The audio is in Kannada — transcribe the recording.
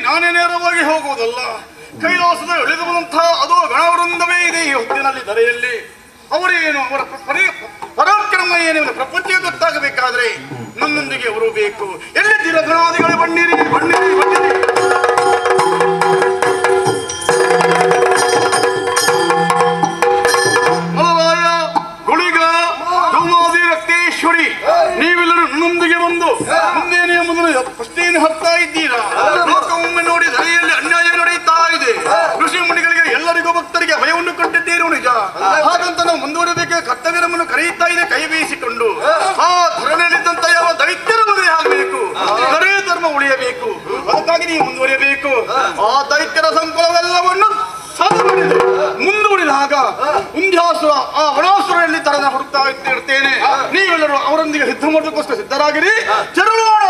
ನಾನೇ ನೇರವಾಗಿ ಹೋಗುವುದಲ್ಲ. ಕೈಲಾಸದ ಎಳೆದು ಬಂದಂತಹ ಅದು ಗಣವೃಂದವೇ ಇದೆ ಈ ಹೊತ್ತಿನಲ್ಲಿ ಧರೆಯಲ್ಲಿ. ಅವರೇನು ಅವರ ಪರಾಕ್ರಮ ಏನೆಂದು ಪ್ರಪಂಚಕ್ಕೆ ಗೊತ್ತಾಗಬೇಕಾದ್ರೆ ನನ್ನೊಂದಿಗೆ ಅವರು ಬೇಕು. ಎಲ್ಲಿದ್ದೀರ ಗಣಾದಿಗಳೇ? ಬನ್ನಿರಿ ಬನ್ನಿರಿ ಬನ್ನಿರಿ. ಮಲರಾಯ, ಗುಳಿಗ, ಧೂಮಾದಿ, ರಕ್ತೇಶ್ವರಿ, ನೀವೆಲ್ಲರೂ ನನ್ನೊಂದಿಗೆ ಬಂದು ಮುಂದೇನೆ ಎಂಬುದನ್ನು ಪ್ರಶ್ನೆಯನ್ನು ಹಾಕ್ತಾ ಇದ್ದೀರಾ? ಲೋಕವೊಮ್ಮೆ ನೋಡಿ ಧರೆಯಲ್ಲಿ ಅನ್ಯಾಯ ನಡೆಯುತ್ತಾ ಇದೆ. ಋಷಿ ಮುನಿಗಳಿಗೆ ಎಲ್ಲರಿಗೂ ಭಕ್ತರಿಗೆ ಭಯವನ್ನು ಕೊಟ್ಟಿದ್ದೇನು ನಿಜ. ಹಾಗಂತ ನಾವು ಮುಂದುವರಿಯಬೇಕು. ಕರ್ತವ್ಯ ನಮ್ಮನ್ನು ಕರೆಯುತ್ತಾ ಇದೆ ಕೈ ಬೀಸಿಕೊಂಡು. ಆ ಧರಣಿಯಲ್ಲಿದ್ದಂತ ಯಾವ ದೈತ್ಯರ ಮದುವೆ ಆಗಬೇಕು, ಧರೆ ಧರ್ಮ ಉಳಿಯಬೇಕು. ಅದಕ್ಕಾಗಿ ನೀವು ಮುಂದುವರಿಯಬೇಕು. ಆ ದೈತ್ಯರ ಸಂಕುಲವೆಲ್ಲವನ್ನು ಮುಂದೂಡಿದಾಗ ಉಂಧ್ಯಾಸುರ ಆ ವಣಾಸುರಲ್ಲಿ ತರದ ಹುಡುಕ್ತಾ ಇರ್ತೇನೆ. ನೀವೆಲ್ಲರೂ ಅವರೊಂದಿಗೆ ಯುದ್ಧ ಮಾಡೋದಕ್ಕೋಸ್ಕರ ಸಿದ್ಧರಾಗಿರಿ. ಚರುಳೋಣ.